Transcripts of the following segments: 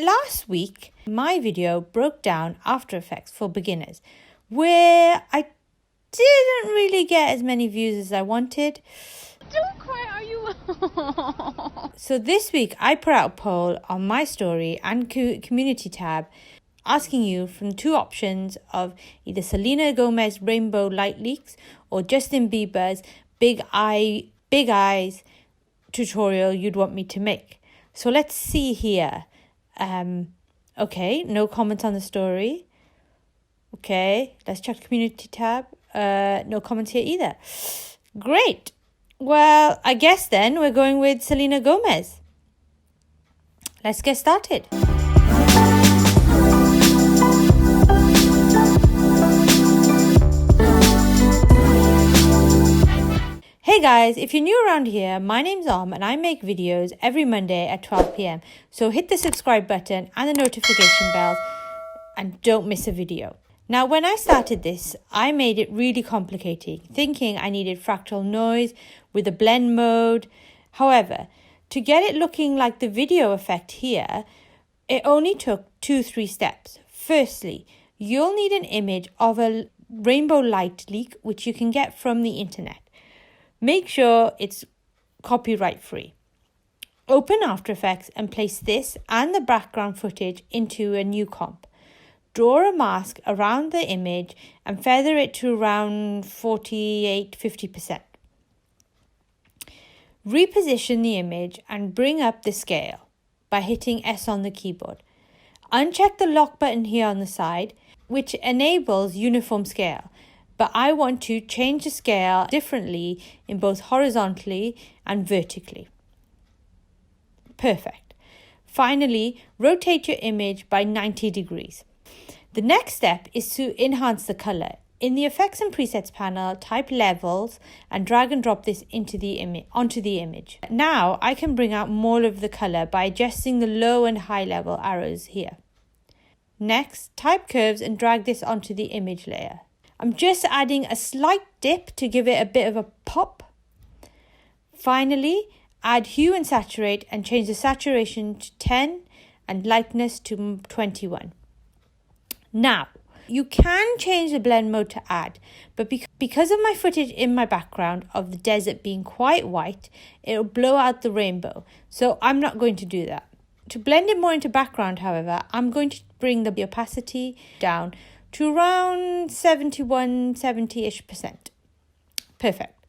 last week, my video broke down After Effects for beginners, where I didn't really get as many views as I wanted. Don't cry, are you? So this week, I put out a poll on my story and community tab asking you from two options of either Selena Gomez Rainbow Light Leaks or Justin Bieber's Big Eyes tutorial you'd want me to make. So let's see here. Okay, no comments on the story. Okay, let's check the community tab. No comments here either. Great. Well, I guess then we're going with Selena Gomez. Let's get started. Hey guys, if you're new around here, my name's Om and I make videos every Monday at 12 p.m. So hit the subscribe button and the notification bell and don't miss a video. Now, when I started this, I made it really complicated, thinking I needed fractal noise with a blend mode. However, to get it looking like the video effect here, it only took 2-3 steps. Firstly, you'll need an image of a rainbow light leak, which you can get from the internet. Make sure it's copyright free. Open After Effects and place this and the background footage into a new comp. Draw a mask around the image and feather it to around 48-50%. Reposition the image and bring up the scale by hitting S on the keyboard. Uncheck the lock button here on the side, which enables uniform scale. But I want to change the scale differently in both horizontally and vertically. Perfect. Finally, rotate your image by 90 degrees. The next step is to enhance the color. In the Effects and Presets panel, type Levels and drag and drop this onto the image. Now I can bring out more of the color by adjusting the low and high level arrows here. Next, type Curves and drag this onto the image layer. I'm just adding a slight dip to give it a bit of a pop. Finally, add Hue and Saturate and change the saturation to 10 and lightness to 21. Now, you can change the blend mode to add, but because of my footage in my background of the desert being quite white, it'll blow out the rainbow. So I'm not going to do that. To blend it more into background, however, I'm going to bring the opacity down to around 70-ish%. Perfect.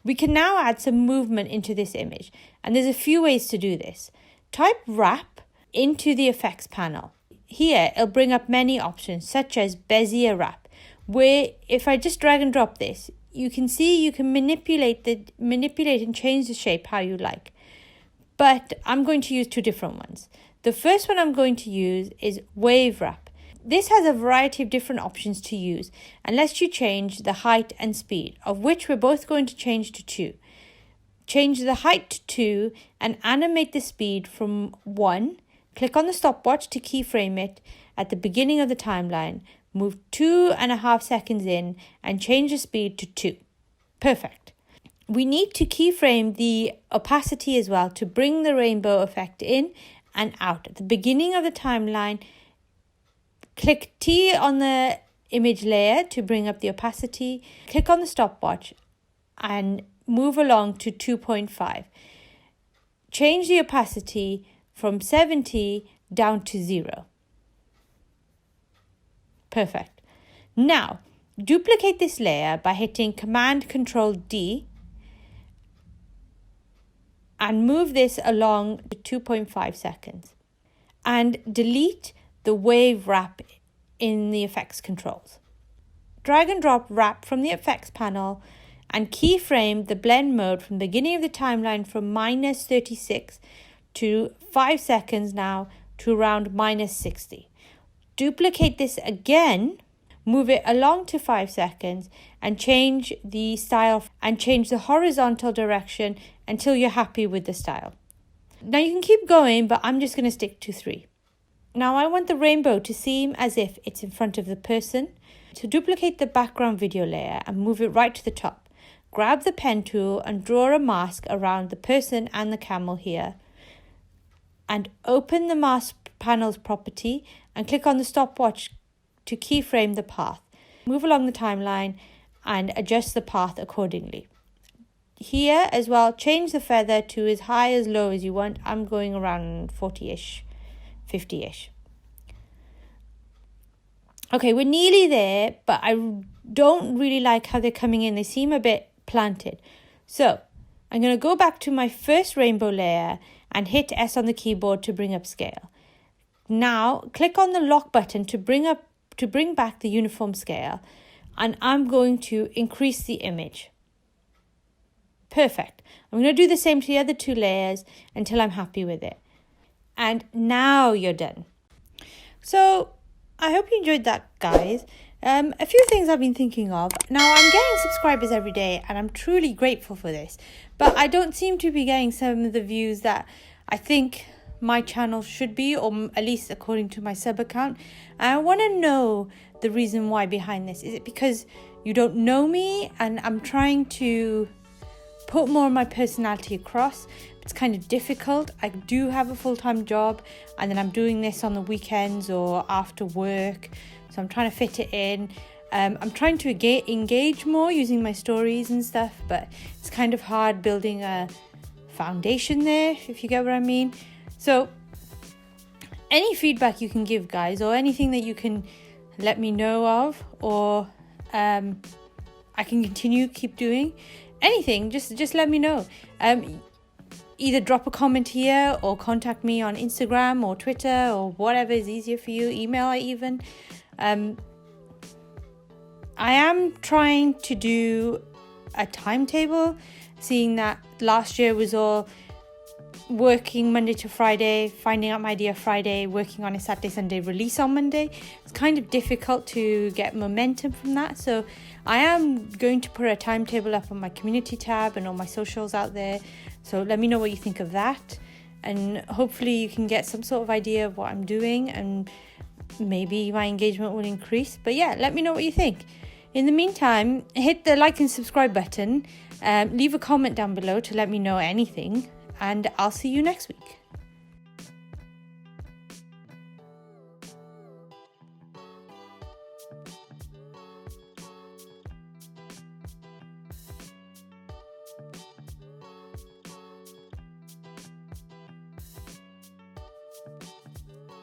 We can now add some movement into this image, and there's a few ways to do this. Type Wrap into the Effects panel. Here, it'll bring up many options, such as Bezier Wrap, where if I just drag and drop this, you can see you can manipulate and change the shape how you like. But I'm going to use two different ones. The first one I'm going to use is Wave Wrap. This has a variety of different options to use and lets you change the height and speed, of which we're both going to change to 2. Change the height to 2 and animate the speed from 1. Click on the stopwatch to keyframe it at the beginning of the timeline. Move 2.5 seconds in and change the speed to 2. Perfect. We need to keyframe the opacity as well to bring the rainbow effect in and out. At the beginning of the timeline, click T on the image layer to bring up the opacity. Click on the stopwatch and move along to 2.5. Change the opacity from 70 down to 0. Perfect. Now, duplicate this layer by hitting Command-Control-D and move this along to 2.5 seconds. And delete the Wave Wrap in the effects controls. Drag and drop Wrap from the effects panel and keyframe the blend mode from the beginning of the timeline from -36 to 5 seconds now to around -60. Duplicate this again, move it along to 5 seconds and change the style and change the horizontal direction until you're happy with the style. Now you can keep going, but I'm just going to stick to 3. Now I want the rainbow to seem as if it's in front of the person. So duplicate the background video layer and move it right to the top. Grab the pen tool and draw a mask around the person and the camel here. And open the mask panel's property and click on the stopwatch to keyframe the path. Move along the timeline and adjust the path accordingly. Here as well, change the feather to as high as low as you want. I'm going around 40-ish, 50-ish. Okay, we're nearly there, but I don't really like how they're coming in. They seem a bit planted. So I'm going to go back to my first rainbow layer and hit S on the keyboard to bring up scale. Now click on the lock button to bring back the uniform scale, and I'm going to increase the image. Perfect. I'm going to do the same to the other 2 layers until I'm happy with it. And now you're done. So I hope you enjoyed that, guys. A few things I've been thinking of. Now, I'm getting subscribers every day and I'm truly grateful for this. But I don't seem to be getting some of the views that I think my channel should be, or at least according to my sub account. I want to know the reason why behind this. Is it because you don't know me and I'm trying to put more of my personality across? It's kind of difficult. I do have a full-time job and then I'm doing this on the weekends or after work, so I'm trying to fit it in. I'm trying to engage more using my stories and stuff, but it's kind of hard building a foundation there, if you get what I mean. So any feedback you can give, guys, or anything that you can let me know of, or I can keep doing anything, just let me know. Either drop a comment here or contact me on Instagram or Twitter or whatever is easier for you, email even. I am trying to do a timetable, seeing that last year was all working Monday to Friday, finding out my idea Friday, working on a Saturday, Sunday, release on Monday. It's kind of difficult to get momentum from that. So I am going to put a timetable up on my community tab and all my socials out there. So let me know what you think of that. And hopefully you can get some sort of idea of what I'm doing and maybe my engagement will increase. But yeah, let me know what you think. In the meantime, hit the like and subscribe button. Leave a comment down below to let me know anything. And I'll see you next week.